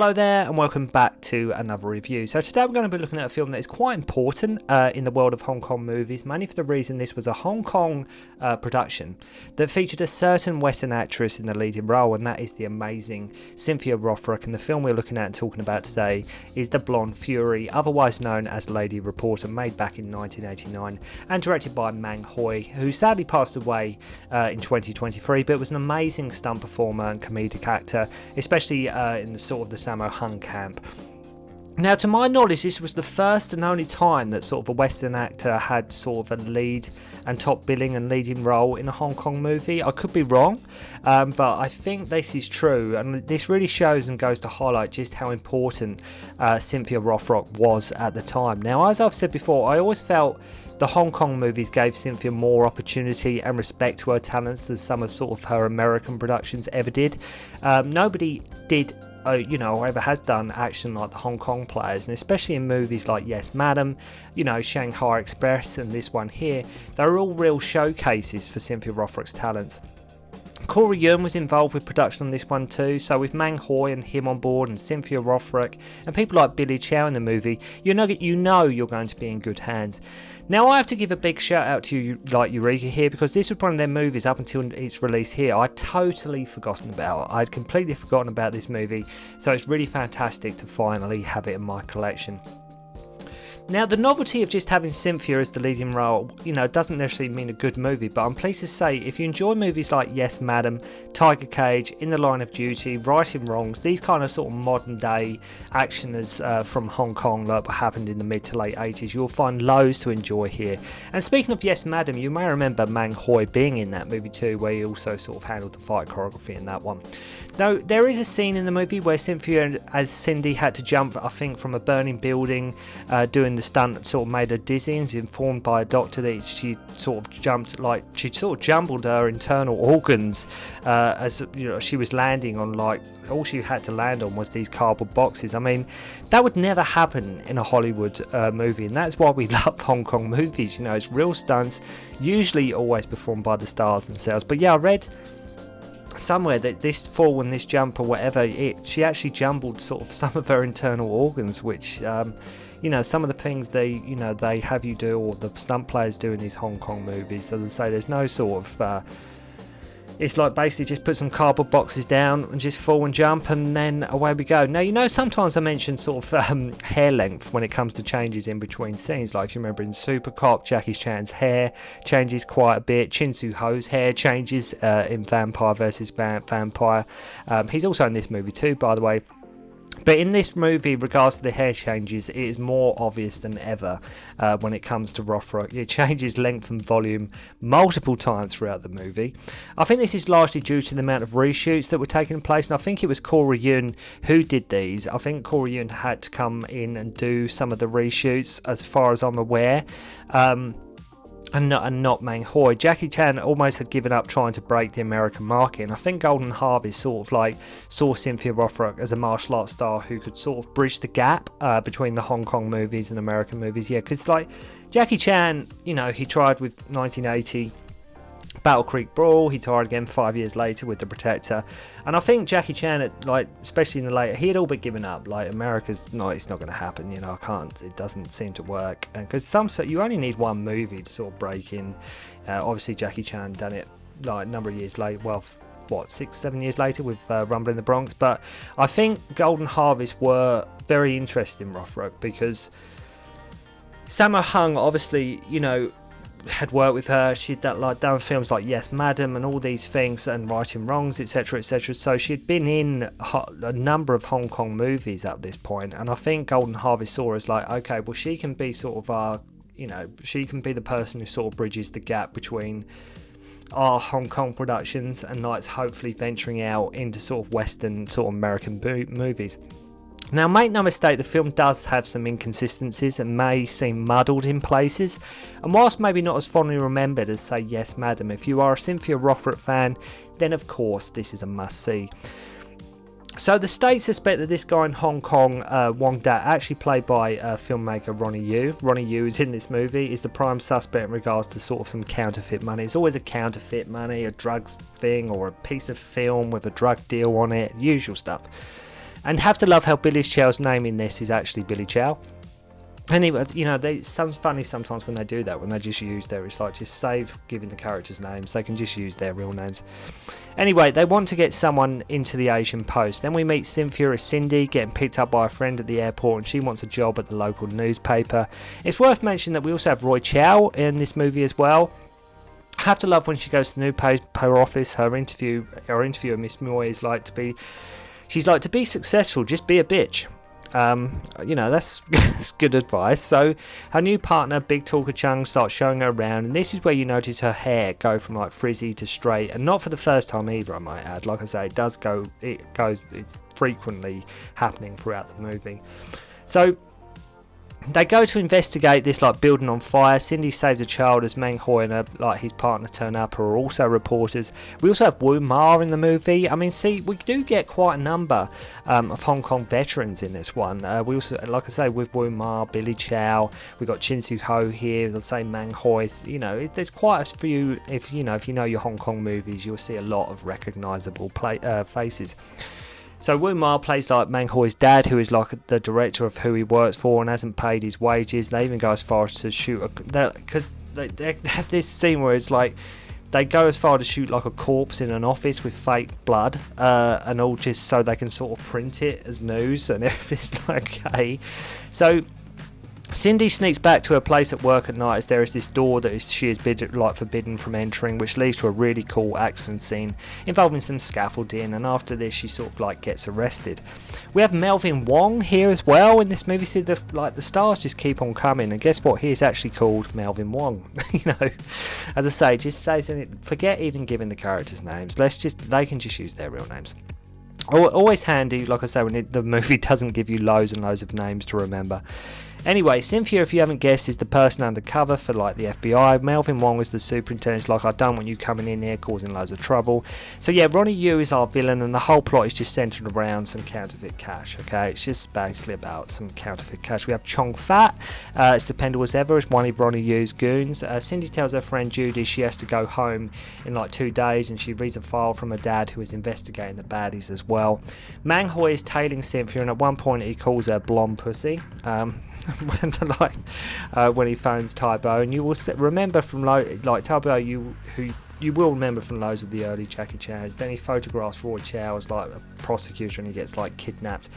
Hello there and welcome back to another review. So today we're going to be looking at a film that is quite important in the world of Hong Kong movies, mainly for the reason this was a Hong Kong production that featured a certain Western actress in the leading role, and that is the amazing Cynthia Rothrock. And the film we're looking at and talking about today is The Blonde Fury, otherwise known as Lady Reporter, made back in 1989 and directed by Mang, who sadly passed away in 2023, but was an amazing stunt performer and comedic actor, especially in the sort of the Siu-ho camp. Now, to my knowledge, this was the first and only time that sort of a Western actor had sort of a lead and top billing and leading role in a Hong Kong movie. I could be wrong, but I think this is true, and this really shows and goes to highlight just how important Cynthia Rothrock was at the time. Now, as I've said before, I always felt the Hong Kong movies gave Cynthia more opportunity and respect to her talents than some of sort of her American productions ever did. Nobody did or ever has done action like the Hong Kong players, and especially in movies like Yes Madam, Shanghai Express and this one here, they're all real showcases for Cynthia Rothrock's talents. Corey Yuen was involved with production on this one too, so with Mang and him on board and Cynthia Rothrock and people like Billy Chow in the movie, you know you're going to be in good hands. Now, I have to give a big shout out to you, like Eureka here, because this was one of their movies up until its release here I'd totally forgotten about. I'd completely forgotten about this movie, so it's really fantastic to finally have it in my collection. Now, the novelty of just having Cynthia as the leading role, doesn't necessarily mean a good movie, but I'm pleased to say if you enjoy movies like Yes Madam, Tiger Cage, In the Line of Duty, Right and Wrongs, these kind of sort of modern day actioners from Hong Kong that happened in the mid to late 80s, you'll find loads to enjoy here. And speaking of Yes Madam, you may remember Mang being in that movie too, where he also sort of handled the fight choreography in that one. Now, there is a scene in the movie where Cynthia, as Cindy, had to jump, I think, from a burning building, doing the stunt that sort of made her dizzy, and was informed by a doctor that she sort of jumbled her internal organs as she was landing on, all she had to land on was these cardboard boxes. I mean, that would never happen in a Hollywood movie, and that's why we love Hong Kong movies. It's real stunts, usually always performed by the stars themselves. But yeah, I read somewhere that this fall and this jump or whatever, she actually jumbled sort of some of her internal organs, which some of the things they have you do, or the stunt players do in these Hong Kong movies, as I say, there's no sort of it's like basically just put some cardboard boxes down and just fall and jump, and then away we go. Now, sometimes I mention sort of hair length when it comes to changes in between scenes. Like if you remember in Super Cop, Jackie Chan's hair changes quite a bit. Siu-ho's hair changes in Vampire vs. Vampire. He's also in this movie too, by the way. But in this movie, regards to the hair changes, it is more obvious than ever when it comes to Rothrock. It changes length and volume multiple times throughout the movie. I think this is largely due to the amount of reshoots that were taking place, and I think it was Corey Yuen who did these. I think Corey Yuen had to come in and do some of the reshoots, as far as I'm aware. And not Mang. Jackie Chan almost had given up trying to break the American market, and I think Golden Harvest sort of saw Cynthia Rothrock as a martial arts star who could sort of bridge the gap between the Hong Kong movies and American movies. Yeah, because Jackie Chan, he tried with 1980 Battle Creek Brawl, he tried again 5 years later with The Protector, and I think Jackie Chan, especially in the later, he had all but given up. America's it's not going to happen. It doesn't seem to work, and because you only need one movie to sort of break in. Obviously, Jackie Chan done it a number of years later. Well, 6-7 years later with Rumble in the Bronx. But I think Golden Harvest were very interested in Rothrock because Sammo Hung, obviously, had worked with her. She'd done films like Yes Madam and all these things, and Right and Wrongs, etc, etc. So she'd been in a number of Hong Kong movies at this point, and I think Golden Harvest saw as okay, well, she can be sort of she can be the person who sort of bridges the gap between our Hong Kong productions and hopefully venturing out into sort of Western sort of American movies. Now, make no mistake, the film does have some inconsistencies and may seem muddled in places, and whilst maybe not as fondly remembered as, say, Yes Madam, if you are a Cynthia Rothrock fan, then of course this is a must-see. So the state suspect that this guy in Hong Kong, Wong Dat, actually played by filmmaker Ronny Yu. Ronny Yu is in this movie, is the prime suspect in regards to sort of some counterfeit money. It's always a counterfeit money, a drugs thing, or a piece of film with a drug deal on it, usual stuff. And have to love how Billy Chow's name in this is actually Billy Chow. Anyway, you know, it's funny sometimes when they do that, when they just use it's like, just save giving the characters names, they can just use their real names. Anyway, they want to get someone into the Asian Post. Then we meet Cynthia as Cindy, getting picked up by a friend at the airport, and she wants a job at the local newspaper. It's worth mentioning that we also have Roy Chow in this movie as well. I have to love when she goes to the newspaper office, her interviewer, Miss Moy, is like she's like, to be successful, just be a bitch. You know, that's good advice. So her new partner, Big Talker Chung, starts showing her around, and this is where you notice her hair go from like frizzy to straight, and not for the first time either, I might add. Like I say, it's frequently happening throughout the movie. So they go to investigate this like building on fire. Cindy saves a child as Mang and his partner turn up, who are also reporters. We also have Wu Ma in the movie. I mean, see, we do get quite a number of Hong Kong veterans in this one. We also, like I say, with Wu Ma, Billy Chow, we've got Siu-ho here, let's say Mang. You know, there's quite a few. If you know your Hong Kong movies, you'll see a lot of recognisable faces. So Wu Ma plays like Mang Hoi's dad, who is like the director of who he works for and hasn't paid his wages. They even go as far as to shoot because they have this scene where it's like they go as far to shoot like a corpse in an office with fake blood, and all just so they can sort of print it as news, and everything's like, okay. So Cindy sneaks back to her place at work at night as there is this door that she is forbidden from entering, which leads to a really cool action scene involving some scaffolding, and after this she sort of like gets arrested. We have Melvin Wong here as well in this movie. See, the stars just keep on coming, and guess what? He is actually called Melvin Wong. You know, as I say, just forget even giving the characters names. They can just use their real names. Always handy, like I say, when the movie doesn't give you loads and loads of names to remember. Anyway, Cynthia, if you haven't guessed, is the person undercover for like the FBI. Melvin Wong is the superintendent. It's like, I don't want you coming in here causing loads of trouble. So yeah, Ronny Yu is our villain, and the whole plot is just centered around some counterfeit cash. Okay, it's just basically about some counterfeit cash. We have Chong Fat, as dependable as ever, as one of Ronny Yu's goons. Cindy tells her friend Judy she has to go home in like 2 days, and she reads a file from her dad, who is investigating the baddies as well. Mang Hoi is tailing Cynthia, and at one point he calls her blonde pussy. When he phones Taibo, and you will remember from Taibo, you will remember from loads of the early Jackie Chans. Then he photographs Roy Chow as like a prosecutor, and he gets like kidnapped.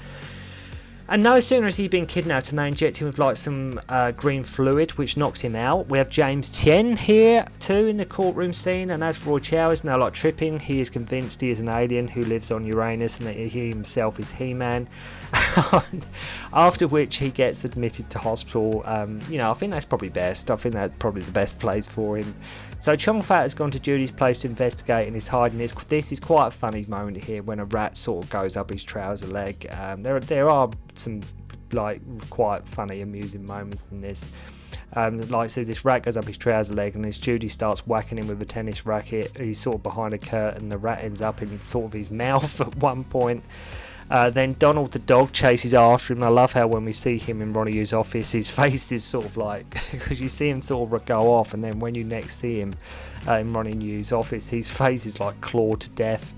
And no sooner has he been kidnapped and they inject him with like some green fluid, which knocks him out. We have James Tien here too in the courtroom scene, and as Roy Chow is now like tripping, he is convinced he is an alien who lives on Uranus, and that he himself is He-Man. After which he gets admitted to hospital. You know, I think that's probably best. I think that's probably the best place for him. So Chong Fat has gone to Judy's place to investigate and is hiding this. This is quite a funny moment here when a rat sort of goes up his trouser leg. There are some like quite funny, amusing moments in this. So this rat goes up his trouser leg, and as Judy starts whacking him with a tennis racket, he's sort of behind a curtain. The rat ends up in sort of his mouth at one point. Then Donald the dog chases after him. I love how when we see him in Ronny Yu's office, his face is sort of like, because you see him sort of go off, and then when you next see him in Ronny Yu's office, his face is like clawed to death.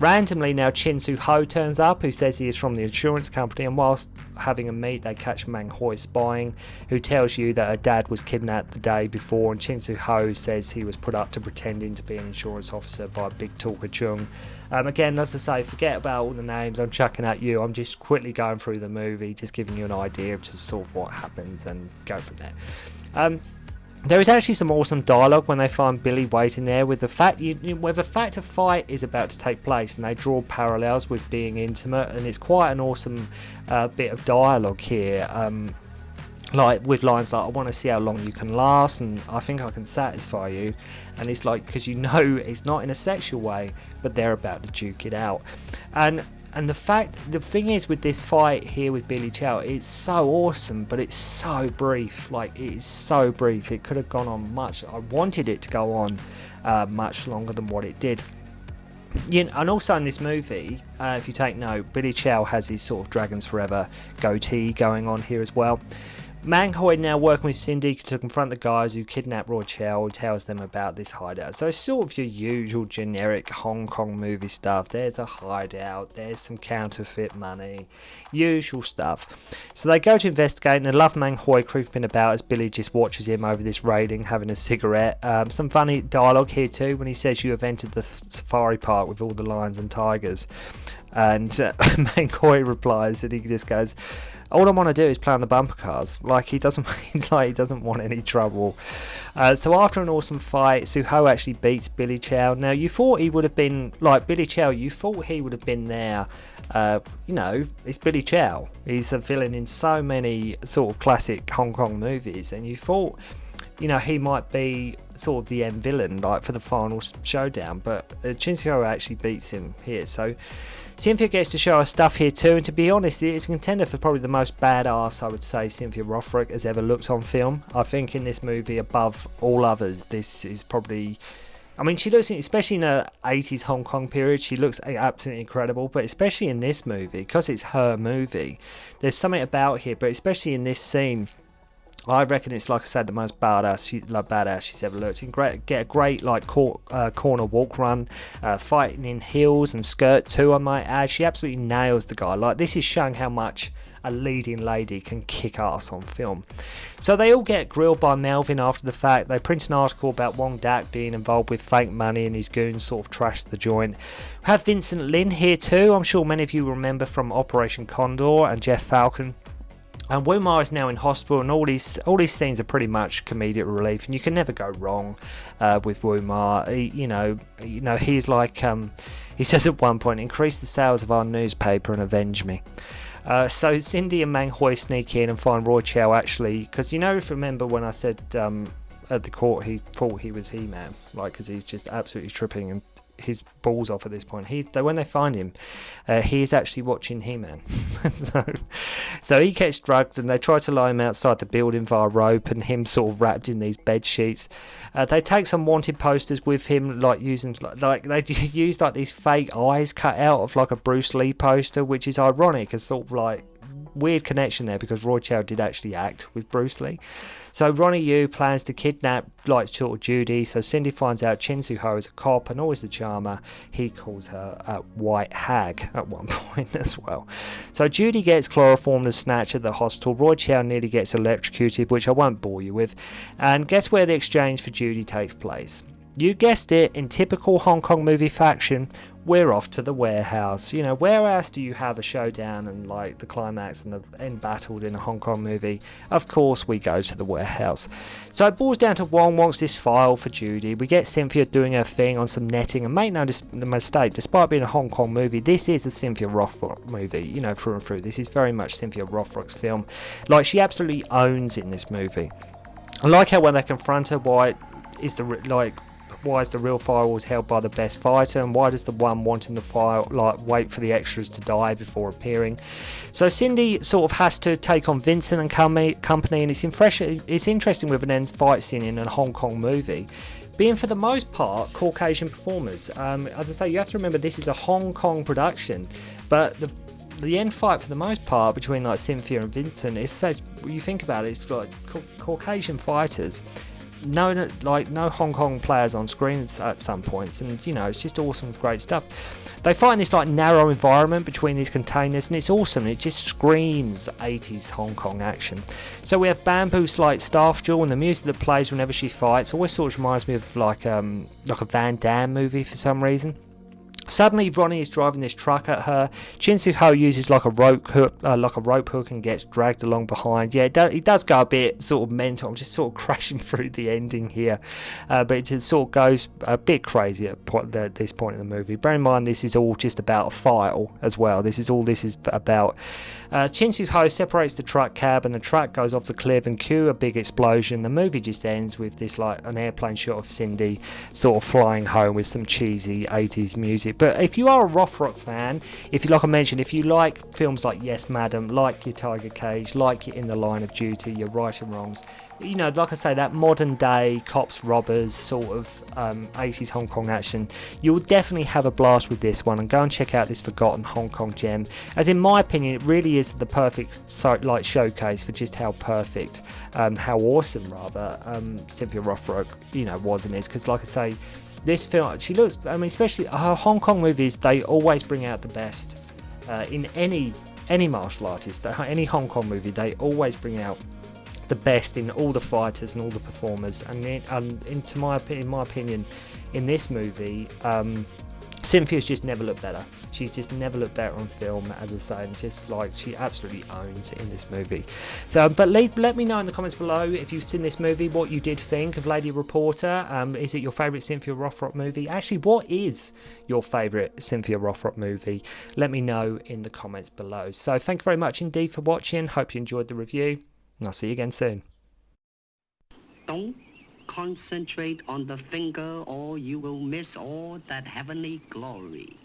Randomly now Siu-ho turns up, who says he is from the insurance company, and whilst having a meet they catch Mang Hoi spying, who tells you that her dad was kidnapped the day before, and Siu-ho says he was put up to pretending to be an insurance officer by Big Talker Chung. Again, as I say, forget about all the names I'm chucking at you. I'm just quickly going through the movie, just giving you an idea of just sort of what happens and go from there. There is actually some awesome dialogue when they find Billy waiting there with the fact where the fact a fight is about to take place, and they draw parallels with being intimate, and it's quite an awesome bit of dialogue here. Like with lines like, I want to see how long you can last, and I think I can satisfy you. And it's like, because you know it's not in a sexual way, but they're about to duke it out. And the thing is with this fight here with Billy Chow, it's so awesome, but it's so brief. Like, it is so brief. It could have gone on much. I wanted it to go on much longer than what it did. And also in this movie, if you take note, Billy Chow has his sort of Dragons Forever goatee going on here as well. Mang now working with Cindy to confront the guys who kidnapped Roy Chow, who tells them about this hideout. So it's sort of your usual generic Hong Kong movie stuff. There's a hideout, there's some counterfeit money, usual stuff. So they go to investigate, and they love Mang creeping about as Billy just watches him over this railing having a cigarette. Some funny dialogue here too when he says you have entered the safari park with all the lions and tigers. And Mang replies, and he just goes, all I want to do is play on the bumper cars. Like he doesn't want any trouble. So after an awesome fight, Siu-ho actually beats Billy Chow. Now you thought he would have been like Billy Chow. You thought he would have been there. It's Billy Chow. He's a villain in so many sort of classic Hong Kong movies, and you thought, he might be sort of the end villain, like for the final showdown. But Cynthia actually beats him here. So Cynthia gets to show her stuff here too, and to be honest, it's a contender for probably the most badass, I would say, Cynthia Rothrock has ever looked on film. I think in this movie, above all others, this is probably... I mean, she looks, especially in the 80s Hong Kong period, she looks absolutely incredible, but especially in this movie, because it's her movie, there's something about here, but especially in this scene, I reckon it's, like I said, the most badass she's ever looked. You can get a great corner walk run, fighting in heels and skirt too, I might add. She absolutely nails the guy. Like, this is showing how much a leading lady can kick ass on film. So they all get grilled by Melvin after the fact. They print an article about Wong Dak being involved with fake money, and his goons sort of trash the joint. We have Vincent Lin here too. I'm sure many of you remember from Operation Condor and Jeff Falcon. And Wumar is now in hospital, and all these scenes are pretty much comedic relief, and you can never go wrong with Wumar. He's like, he says at one point, increase the sales of our newspaper and avenge me. So Cindy and Mang sneak in and find Roy Chow actually, because if you remember when I said at the court he thought he was He-Man, because he's just absolutely tripping and his balls off at this point. When they find him, he is actually watching He-Man. so he gets drugged, and they try to lie him outside the building via rope, and him sort of wrapped in these bed sheets. They take some wanted posters with him, using they use these fake eyes cut out of a Bruce Lee poster, which is ironic, as sort of weird connection there, because Roy Chow did actually act with Bruce Lee. So Ronny Yu plans to kidnap sort of Judy, so Cindy finds out Siu-ho is a cop and always the charmer. He calls her a white hag at one point as well. So Judy gets chloroformed and snatched at the hospital. Roy Chow nearly gets electrocuted, which I won't bore you with. And guess where the exchange for Judy takes place? You guessed it, in typical Hong Kong movie fashion, we're off to the warehouse. Where else do you have a showdown and the climax and the end battle in a Hong Kong movie? Of course we go to the warehouse. So it boils down to Wong wants this file for Judy. We get Cynthia doing her thing on some netting, and make no mistake, despite being a Hong Kong movie, this is a Cynthia Rothrock movie, through and through. This is very much Cynthia Rothrock's film. She absolutely owns in this movie. I like how when they confront her, why is the real file always held by the best fighter, and why does the one wanting the file wait for the extras to die before appearing? So Cindy sort of has to take on Vincent and company, and it's interesting with an end fight scene in a Hong Kong movie being for the most part Caucasian performers. As I say, you have to remember this is a Hong Kong production, but the end fight for the most part between Cynthia and Vincent is you think about it, it's Caucasian fighters. No Hong Kong players on screen at some points, and it's just awesome, great stuff. They fight in this narrow environment between these containers, and it's awesome. It just screams 80s Hong Kong action. So we have Bamboo's staff duel, and the music that plays whenever she fights always sort of reminds me of a Van Damme movie for some reason. Suddenly, Ronny is driving this truck at her. Siu-ho uses a rope hook and gets dragged along behind. Yeah, it does go a bit sort of mental. I'm just sort of crashing through the ending here, but it sort of goes a bit crazy at this point in the movie. Bear in mind, this is all just about a file as well. This is about. Siu-ho separates the truck cab, and the truck goes off the cliff and cue a big explosion. The movie just ends with this an airplane shot of Cindy sort of flying home with some cheesy 80s music But if you are a Rothrock fan, if you, like I mentioned, if you like films like Yes Madam, like your Tiger Cage, like your In the Line of Duty, your Right and Wrongs, you know, like I say, that modern day cops robbers sort of 80s Hong Kong action, you'll definitely have a blast with this one, and go and check out this forgotten Hong Kong gem, as in my opinion it really is the perfect showcase for just how perfect, how awesome rather, Cynthia Rothrock, you know, was and is. Because like I say, this film, she looks, I mean, especially her Hong Kong movies, they always bring out the best in any martial artist, any Hong Kong movie, they always bring out the best in all the fighters and all the performers. And in my opinion, in this movie, Cynthia's just never looked better. She's just never looked better on film, as I say, and just like she absolutely owns in this movie. So, but let me know in the comments below if you've seen this movie, what you did think of Lady Reporter. Is it your favourite Cynthia Rothrock movie? Actually, what is your favourite Cynthia Rothrock movie? Let me know in the comments below. So, thank you very much indeed for watching. Hope you enjoyed the review, and I'll see you again soon. Don't concentrate on the finger or you will miss all that heavenly glory.